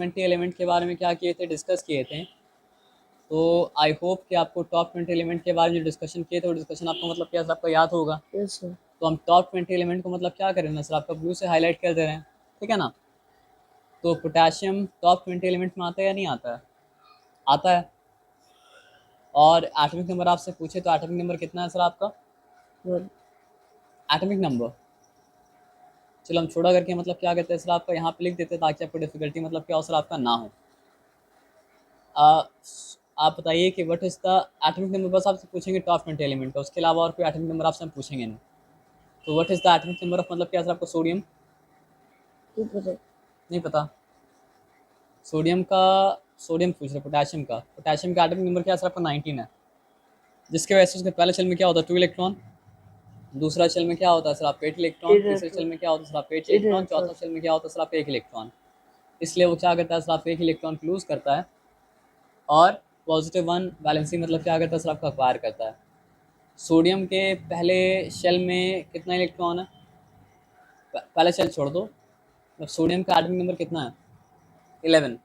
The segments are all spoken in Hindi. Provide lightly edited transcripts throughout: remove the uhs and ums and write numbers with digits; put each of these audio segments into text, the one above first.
20 एलिमेंट के बारे में क्या किए थे, डिस्कस किए थे। तो आई होप कि आपको टॉप 20 एलिमेंट के बारे में जो डिस्कशन किए थे वो डिस्कशन आपको मतलब क्या आपका याद होगा। Yes sir. तो हम टॉप 20 एलिमेंट को मतलब क्या करें ना सर, आपका ब्लू से हाईलाइट कर दे रहे हैं, ठीक है ना। तो पोटेशियम टॉप 20 एलिमेंट में आता है या नहीं आता है? आता है। और एटॉमिक नंबर आपसे पूछे तो एटॉमिक नंबर कितना है सर आपका? एटॉमिक नंबर, चलो हम छोटा करके मतलब क्या कहते हैं सर आपका यहाँ पे लिख देते हैं ताकि आपको डिफिकल्टी मतलब क्या हो सर आपका ना हो। आप बताइए कि what is the atomic number, बस आपसे पूछेंगे टॉप 20 एलिमेंट का, उसके अलावा और कोई एटॉमिक नंबर आपसे हम पूछेंगे नहीं। तो what is the atomic number of मतलब क्या सर आपको सोडियम? नहीं पता। सोडियम का, सोडियम पूछ रहे, पोटेशियम का, पोटेशियम का एटॉमिक नंबर क्या सर आपका 19 है। जिसके वजह से उसके पहले शेल में क्या होता है 2 इलेक्ट्रॉन, दूसरा शेल में क्या होता है सर आपका 8 इलेक्ट्रॉन, तीसरे शेल में क्या होता है सर आपका 8 इलेक्ट्रॉन, चौथा शेल में क्या होता है सर आपका 1 इलेक्ट्रॉन। इसलिए वो क्या करता है सर आपका 1 इलेक्ट्रॉन लूज करता है और पॉजिटिव 1 वैलेंसी मतलब क्या करता है सर आपका अक्वायर करता है। सोडियम के पहले शेल में कितना इलेक्ट्रॉन है? पहले शेल छोड़ दो, मतलब सोडियम का एटॉमिक नंबर कितना है 11।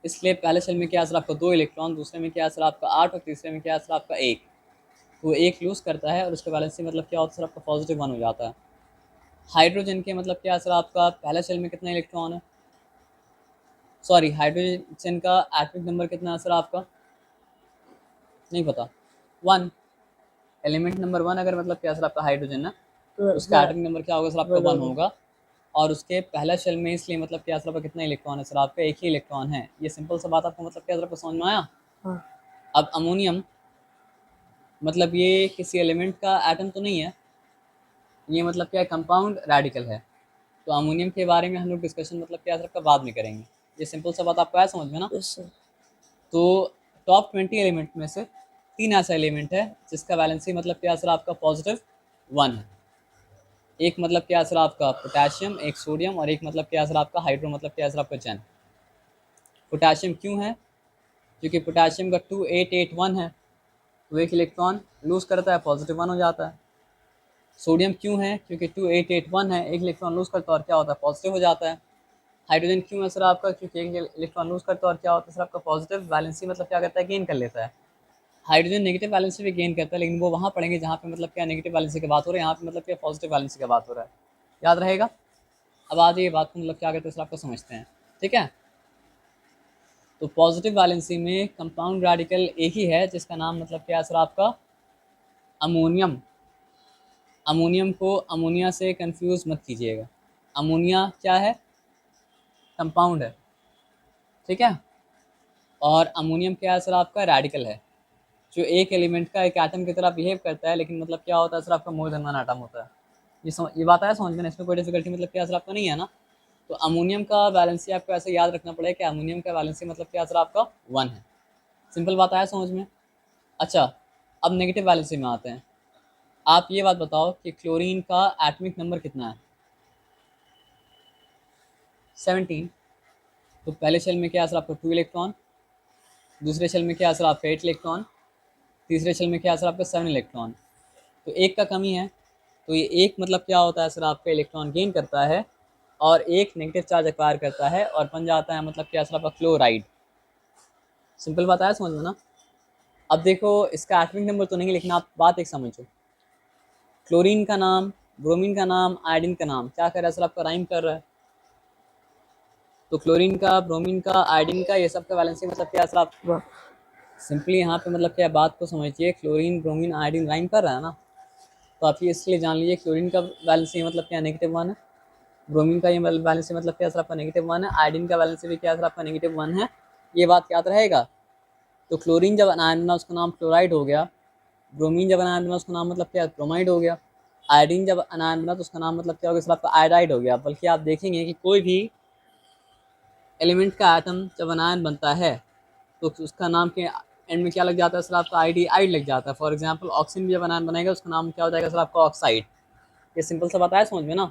इसलिए पहले शेल में क्या है सर आपका 2 इलेक्ट्रॉन, दूसरे में क्या है सर आपका 8 और तीसरे में क्या है सर आपका 1। तो एक लूज करता है और उसका वैलेंसी मतलब क्या होता है सर आपका पॉजिटिव 1 हो जाता है। हाइड्रोजन के मतलब क्या है सर आपका पहला शेल में कितना इलेक्ट्रॉन है, सॉरी हाइड्रोजन का एटॉमिक नंबर कितना है सर आपका? नहीं पता। 1, एलिमेंट नंबर 1 अगर मतलब क्या सर आपका हाइड्रोजन है तो उसका एटॉमिक नंबर क्या होगा सर आपका 1 होगा। और उसके पहला शेल में इसलिए मतलब क्या सर आपका कितना इलेक्ट्रॉन है सर आपका? एक ही इलेक्ट्रॉन है। ये सिंपल सा बात आपको मतलब क्या सर आपको समझ में आया? अब अमोनियम मतलब ये किसी एलिमेंट का एटम तो नहीं है, ये मतलब क्या कंपाउंड रेडिकल है। तो अमोनियम के बारे में हम लोग डिस्कशन मतलब क्या सर आपका बाद में करेंगे। ये सिंपल सा बात आपको आया समझ में ना? तो टॉप 20 एलिमेंट में से 3 ऐसा एलिमेंट है जिसका वैलेंसी मतलब क्या सर आपका पॉजिटिव 1 है। एक मतलब क्या सर आपका पोटेशियम, एक सोडियम और एक मतलब क्या सर आपका हाइड्रो मतलब क्या सर आपका जन। पोटेशियम क्यों है? क्योंकि पोटेशियम का 2881 है, तो एक इलेक्ट्रॉन लूज करता है, पॉजिटिव 1 हो जाता है। सोडियम क्यों है? क्योंकि 2881 है, एक इलेक्ट्रॉन लूज करता है और क्या होता है पॉजिटिव हो जाता है। हाइड्रोजन क्यों है सर आपका? क्योंकि एक इलेक्ट्रॉन लूज करता है और क्या होता है सर आपका पॉजिटिव वैलेंसी मतलब क्या करता है गेन कर लेता है। हाइड्रोजन नेगेटिव वैलेंसी भी गेन करता है, लेकिन वो वहाँ पढ़ेंगे जहाँ पे मतलब क्या नेगेटिव वैलेंसी की बात हो रही है, यहाँ पे मतलब क्या पॉजिटिव वैलेंसी की बात हो रहा है। याद रहेगा। अब आज ये बात को मतलब क्या कहते हैं सर आपको समझते हैं, ठीक है। तो पॉजिटिव वैलेंसी में कंपाउंड रेडिकल एक ही है जिसका नाम मतलब क्या है सर आपका अमोनियम। अमोनियम को अमोनिया से कंफ्यूज मत कीजिएगा। अमोनिया क्या है? कंपाउंड है, ठीक है। और अमोनियम क्या है सर आपका रेडिकल है, जो एक एलिमेंट का एक एटम की तरह बिहेव करता है, लेकिन मतलब क्या होता है सर आपका मोर देन वन एटम होता है। ये बात आया समझ में, इसमें कोई डिफिकल्टी मतलब क्या सर आपका नहीं है ना। तो अमोनियम का वैलेंसी आपको ऐसे याद रखना पड़ेगा कि अमोनियम का वैलेंसी मतलब क्या सर आपका 1 है। सिंपल बात आया समझ में। अच्छा, अब नेगेटिव वैलेंसी में आते हैं। आप ये बात बताओ कि क्लोरीन का एटॉमिक नंबर कितना है? 17। तो पहले शेल में क्या है सर आपका 2 इलेक्ट्रॉन, दूसरे शेल में क्या है सर आपका 8 इलेक्ट्रॉन, तीसरे शेल में क्या है सर आपका 7 इलेक्ट्रॉन। तो एक का कमी है, तो ये एक मतलब क्या होता है सर आपका इलेक्ट्रॉन गेन करता है और एक नेगेटिव चार्ज एक्वायर करता है और बन जाता है मतलब क्या सर आपका क्लोराइड। सिंपल बात आया समझ में ना। अब देखो इसका एटॉमिक नंबर तो नहीं, लेकिन आप बात एक समझो, क्लोरीन का नाम, ब्रोमीन का नाम, आयोडीन का नाम क्या कर रहा है सर आपका राइम कर रहा है। तो क्लोरीन का, ब्रोमीन का, आयोडीन का, ये सब का वैलेंसी मतलब क्या सर आप सिंपली यहाँ पे मतलब क्या बात को समझिए, क्लोरीन ब्रोमीन आयोडीन राइम कर रहा है ना। तो आप ये इसलिए जान लीजिए क्लोरीन का वैलेंसी मतलब क्या -1 है, ब्रोमीन का ये वैलेंसी मतलब क्या सर आपका -1 है, आयोडीन का वैलेंसी भी क्या सर आपका -1 है। ये बात याद रहेगा। तो क्लोरीन जब अनायन बना उसका नाम क्लोराइड हो गया, ब्रोमीन जब अनायन बना उसका नाम मतलब क्या ब्रोमाइड हो गया, आयोडीन जब अनायन बना तो उसका नाम मतलब क्या हो गया सर आपका आयोडाइड हो गया। बल्कि आप देखेंगे कि कोई भी एलिमेंट का एटम जब अनायन बनता है तो उसका नाम के एंड में क्या लग जाता है सर आपका आईडी आइड लग जाता है। फॉर एग्जांपल ऑक्सीजन भी जब अनायन बनेगा उसका नाम क्या हो जाएगा सर आपका ऑक्साइड। ये सिंपल सा बताया समझ में ना।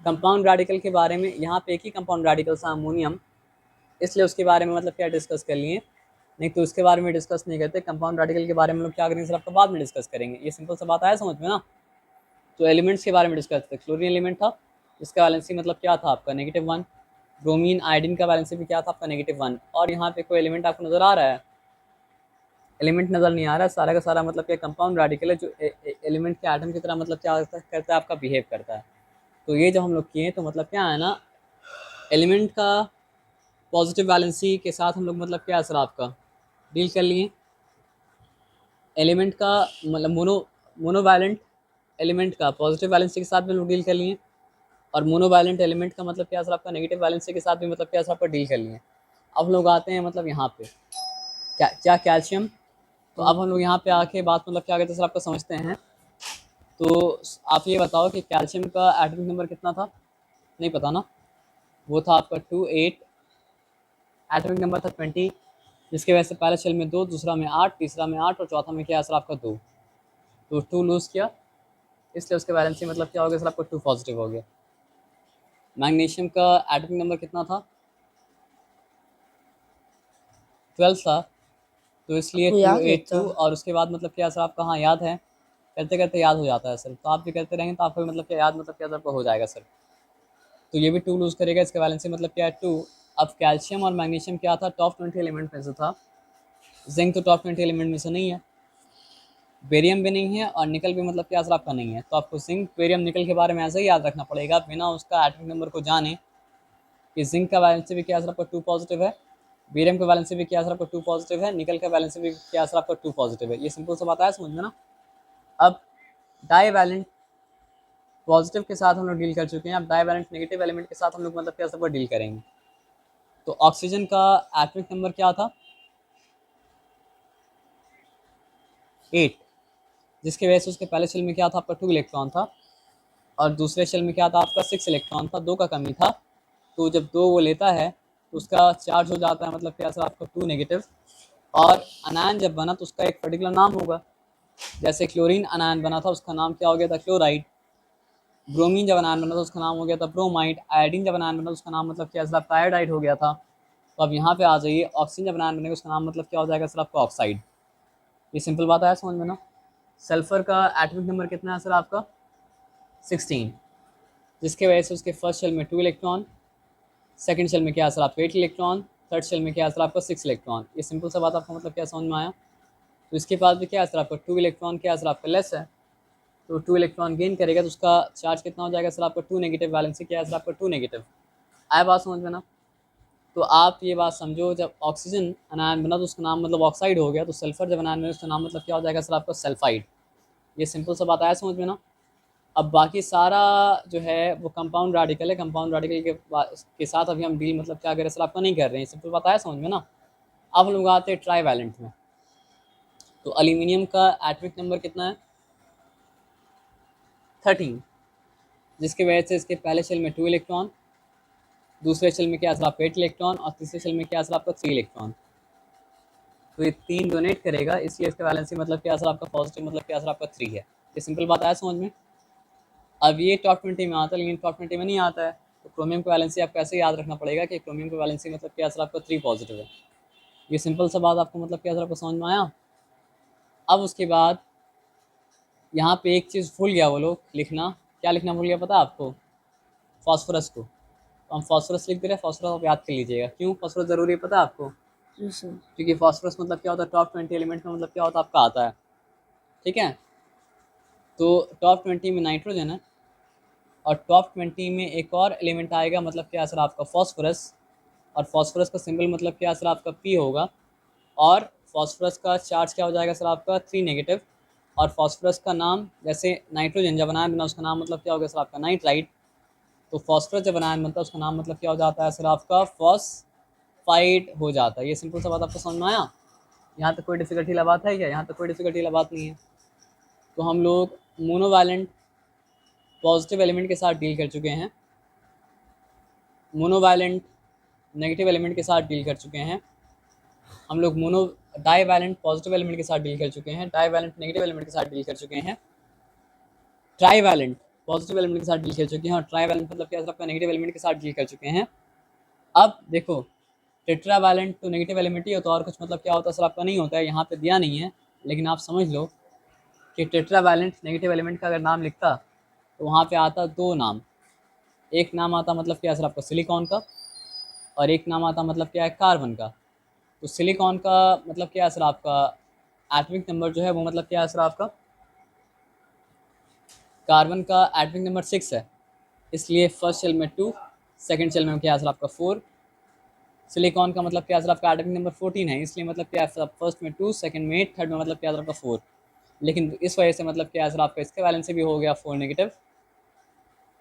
कंपाउंड रेडिकल के बारे में यहाँ पे एक ही कंपाउंड रेडिकल था अमोनियम, इसलिए उसके बारे में मतलब क्या डिस्कस कर लिए, नहीं तो उसके बारे में डिस्कस नहीं करते। कंपाउंड रेडिकल के बारे में लोग क्या करेंगे सर आपको बाद में डिस्कस करेंगे। ये सिंपल सा बात आया समझ में ना। तो एलिमेंट्स के बारे में डिस्कस करते, क्लोरीन एलिमेंट था जिसका वैलेंसी मतलब क्या था आपका -1, ब्रोमीन आयोडीन का वैलेंसी भी क्या था आपका -1। और यहाँ पे कोई एलिमेंट आपको नज़र आ रहा है? एलिमेंट नज़र नहीं आ रहा है, सारा का सारा मतलब क्या कंपाउंड रेडिकल है जो एलिमेंट के एटम की तरह मतलब क्या करता है आपका बिहेव करता है। तो ये जो हम लोग किए तो मतलब क्या है ना, एलिमेंट का पॉजिटिव वैलेंसी के साथ हम लोग मतलब क्या असर आपका डील कर लिए। एलिमेंट का मतलब मोनोवैलेंट एलिमेंट का पॉजिटिव वैलेंसी के साथ भी हम लोग डील कर लिए, और मोनोवैलेंट एलिमेंट का मतलब क्या असर आपका नेगेटिव वैलेंसी के साथ भी मतलब क्या असर आपका डील कर लिए। अब लोग आते हैं मतलब यहाँ पे क्या कैल्शियम। तो अब हम लोग यहाँ पे आके बात मतलब क्या कहते हैं सर आपका समझते हैं। तो आप ये बताओ कि कैल्शियम का एटॉमिक नंबर कितना था? नहीं पता ना? वो था आपका 28, एटॉमिक नंबर था 20, जिसके वजह से पहले शेल में 2, दूसरा में 8, तीसरा में 8 और चौथा में क्या सर आपका 2। तो 2 लूज़ किया, इसलिए उसके वैलेंसी मतलब क्या हो गया सर आपका 2 पॉजिटिव हो गया। मैग्नीशियम का एटॉमिक नंबर कितना था? 12 था, तो इसलिए आपको याद है 282। और उसके बाद मतलब क्या सर आपका, हाँ याद है, करते करते याद हो जाता है सर। तो आप भी करते रहेंगे तो आपको मतलब क्या याद मतलब क्या सर आपका हो जाएगा सर। तो ये भी 2 लूज़ करेगा, इसका वैलेंसी मतलब क्या है 2। अब कैल्शियम और मैग्नीशियम क्या था, टॉप 20 एलिमेंट में से था। जिंक तो टॉप 20 एलिमेंट में से नहीं है, बेरियम भी नहीं है, और निकल भी मतलब क्या सर आपका नहीं है। तो आपको जिंक बेरियम निकल के बारे में ऐसे ही याद रखना पड़ेगा बिना उसका एटॉमिक नंबर को जाने कि जिंक का वैलेंसी भी क्या सर आपका 2 पॉजिटिव है, बेरियम का वैलेंसी भी क्या सर आपका 2 पॉजिटिव है, निकल का वैलेंसी भी क्या सर आपका 2 पॉजिटिव है। ये सिंपल सा बात है, समझ में ना। अब डाई वैलेंट पॉजिटिव के साथ हम लोग डील कर चुके हैं, अब डाई वैलेंट नेगेटिव एलिमेंट के साथ हम लोग मतलब क्या सब डील करेंगे। तो ऑक्सीजन का एटॉमिक नंबर क्या था? 8, जिसकी वजह से उसके पहले शेल में क्या था आपका 2 इलेक्ट्रॉन था, और दूसरे शेल में क्या था आपका 6 इलेक्ट्रॉन था, 2 का कमी था। तो जब 2 वो लेता है तो उसका चार्ज हो जाता है मतलब क्या सर आपका 2 नेगेटिव। और अनायन जब बना तो उसका एक पर्टिकुलर नाम होगा, जैसे क्लोरीन अनायन बना था उसका नाम क्या हो गया था, क्लोराइड। ब्रोमीन जब अनायन बना था उसका नाम हो गया था ब्रोमाइड। आयोडीन जब अनायन बना था उसका नाम मतलब क्या सर आपका आयोडाइड हो गया था। तो अब यहाँ पे आ जाइए, ऑक्सीजन जब अनायन बनेगा उसका नाम मतलब क्या हो जाएगा सर आपका ऑक्साइड। ये सिंपल बात है, समझ में ना। सल्फर का एटॉमिक नंबर कितना है सर आपका? 16, जिसके वजह से उसके फर्स्ट शेल में 2 इलेक्ट्रॉन, सेकंड शेल में क्या सर आपका 8 इलेक्ट्रॉन, थर्ड शेल में क्या सर आपका 6 इलेक्ट्रॉन। ये सिंपल सा बात आपको मतलब क्या समझ में आया। तो इसके पास भी क्या सर आपका 2 इलेक्ट्रॉन क्या सर आपका लेस है, तो 2 इलेक्ट्रॉन गेन करेगा तो उसका चार्ज कितना हो जाएगा सर आपका 2 नेगेटिव, वैलेंसी क्या है सर आपका 2 नेगेटिव। आया बात समझ में ना। तो आप ये बात समझो, जब ऑक्सीजन अनायन बना तो उसका नाम मतलब ऑक्साइड हो गया, तो सल्फर जब अनायन बना उसका नाम मतलब क्या हो जाएगा सर आपका सल्फाइड। ये सिंपल सा बात आया समझ में ना। अब बाकी सारा जो है वो कंपाउंड रेडिकल है, कंपाउंड रेडिकल के साथ अभी हम डील मतलब क्या करें सर आपका नहीं कर रहे हैं, सिंपल बात आया समझ में ना। अब हम लोग आते हैं ट्राई वैलेंट में। तो एल्यूमिनियम का एटॉमिक नंबर कितना है? 13, जिसकी वजह से इसके पहले शेल में 2 इलेक्ट्रॉन, दूसरे शेल में क्या सर आपका 8 इलेक्ट्रॉन, और तीसरे शेल में क्या सर आपका 3 इलेक्ट्रॉन। तो ये 3 डोनेट करेगा, इसलिए इसका वैलेंसी मतलब क्या सर आपका पॉजिटिव मतलब क्या सर आपका 3 है। ये सिंपल बात आया समझ में। अब ये टॉप 20 में आता है, लेकिन टॉप 20 में नहीं आता है। तो क्रोमियम की वैलेंसी आपको ऐसे याद रखना पड़ेगा कि क्रोमियम की वैलेंसी मतलब क्या सर आपका 3 पॉजिटिव है। ये सिंपल सा बात आपको मतलब क्या सर आपको समझ में आया। अब उसके बाद यहाँ पे एक चीज़ भूल गया वो लोग लिखना, क्या लिखना भूल गया पता है आपको? फॉस्फोरस को। तो हम फॉस्फोरस लिख दे रहे हैं, फॉस्फोरस आप याद कर लीजिएगा। क्यों फॉस्फोरस ज़रूरी है पता है आपको? जी सर। क्योंकि फॉस्फोरस मतलब क्या होता है, टॉप 20 एलिमेंट में मतलब क्या होता है आपका आता है। ठीक है, तो टॉप 20 में नाइट्रोजन है, और टॉप 20 में एक और एलिमेंट आएगा मतलब क्या सर आपका फॉस्फोरस। और फॉस्फोरस का सिंबल मतलब क्या सर आपका पी होगा। और फॉस्फोरस का चार्ज क्या हो जाएगा सर आपका 3 नेगेटिव। और फॉस्फोरस का नाम, जैसे नाइट्रोजन जब बनाया बना उसका नाम मतलब क्या होगा सर आपका नाइट्राइट। तो फॉस्फोरस जब बनाया बनता है उसका नाम मतलब क्या हो जाता है सर आपका फॉस्फाइड हो जाता है। ये सिंपल सा बात आपको समझ में आया। यहाँ तक कोई डिफिकल्टी वाला बात है क्या? यहाँ तक कोई डिफिकल्टी वाला बात नहीं है। तो हम लोग मोनोवैलेंट पॉजिटिव एलिमेंट के साथ डील कर चुके हैं, मोनोवैलेंट नेगेटिव एलिमेंट के साथ डील कर चुके हैं। हम लोग डाई वैलेंट पॉजिटिव एलिमेंट के साथ डील कर चुके हैं, डाई वैलेंट नेगेटिव एलिमेंट के साथ डील कर चुके हैं, ट्राई वैलेंट पॉजिटिव एलिमेंट के साथ डील कर चुके हैं, और ट्राई वैलेंट मतलब क्या आपका नेगेटिव एलिमेंट के साथ डील कर चुके हैं। अब देखो, टेट्रा वैलेंट तो नेगेटिव एलिमेंट ही होता है, और कुछ मतलब क्या होता है सर आपका नहीं होता है, यहाँ पे दिया नहीं है। लेकिन आप समझ लो कि टेट्रा वैलेंट नेगेटिव एलिमेंट का अगर नाम लिखता तो वहाँ पे आता 2 नाम। एक नाम आता मतलब क्या सर आपका सिलिकॉन का, और एक नाम आता मतलब क्या है कार्बन का। तो सिलिकॉन का मतलब क्या है सर आपका एटॉमिक नंबर जो है वो मतलब क्या है सर आपका, कार्बन का एटॉमिक नंबर 6 है, इसलिए फर्स्ट शेल में 2, सेकंड शेल में क्या है सर आपका 4। सिलिकॉन का मतलब क्या है सर आपका एटॉमिक नंबर 14 है, इसलिए मतलब क्या है सर फर्स्ट में 2, सेकंड में 8, थर्ड में मतलब क्या है सर आपका 4। लेकिन इस वजह से मतलब क्या है सर आपका इसका वैलेंस भी हो गया 4 नेगेटिव,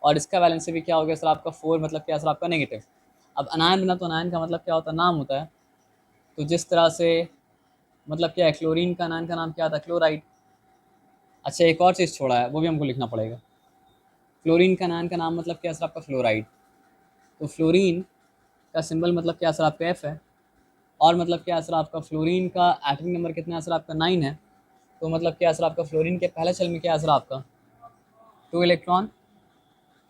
और इसका वैलेंस भी क्या हो गया सर आपका 4 मतलब क्या है सर आपका नेगेटिव। अब अनायन बना तो अनायन का मतलब क्या होता है, नाम होता है। तो जिस तरह से मतलब क्या है क्लोरीन का अनायन का नाम क्या था, क्लोराइड। अच्छा एक और चीज़ छोड़ा है, वो भी हमको लिखना पड़ेगा। फ्लोरीन का अनायन का नाम मतलब क्या है सर आपका, फ्लोराइड। तो फ्लोरीन का सिंबल मतलब क्या है सर आपका एफ है, और मतलब क्या है सर आपका फ्लोरीन का एटॉमिक नंबर कितना है सर आपका 9 है। तो मतलब क्या है सर आपका फ्लोरीन के पहले शेल में क्या है सर आपका 2 इलेक्ट्रॉन,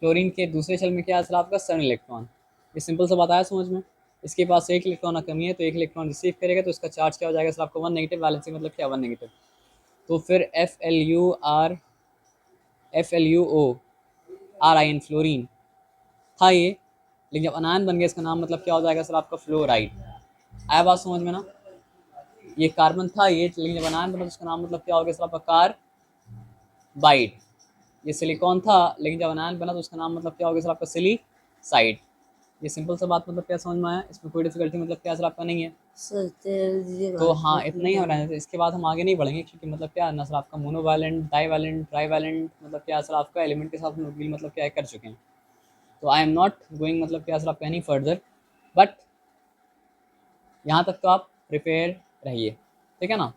फ्लोरीन के दूसरे शेल में क्या है सर आपका 7 इलेक्ट्रॉन। ये सिंपल सा बात आया समझ में। इसके पास एक इलेक्ट्रॉन का कमी है, तो एक इलेक्ट्रॉन रिसीव करेगा, तो इसका चार्ज क्या हो जाएगा सर आपका 1 नेगेटिव, वैलेंसी मतलब क्या 1 नेगेटिव। तो फिर FLUO फ्लोरीन था ये, लेकिन जब अनायन बन गया इसका नाम मतलब क्या हो जाएगा सर आपका फ्लोराइड। आया बात समझ में ना। ये कार्बन था ये, लेकिन जब अनायन बना तो इसका नाम मतलब क्या हो गया सर आपका कार्बाइड। ये सिलिकॉन था, लेकिन जब अनायन बना तो उसका नाम मतलब क्या हो गया सर आपका सिलीसाइड। ये सिंपल सा बात मतलब क्या समझ में आया, इसमें कोई डिफिकल्टी मतलब क्या सर आपका नहीं है। सर तेल दीजिएगा तो हाँ बहुत इतना ही मीठा हमारा है। है। इसके बाद हम आगे नहीं बढ़ेंगे, क्योंकि मतलब क्या है ना सर आपका मोनोवैलेंट, डाईवैलेंट, ट्राईवैलेंट मतलब क्या सर आपका एलिमेंट के साथ हम डील मतलब क्या है कर चुके हैं। तो आई एम नॉट गोइंग मतलब क्या सर आपका एनी फर्दर, बट यहाँ तक तो आप प्रिपेयर रहिए, ठीक है ना।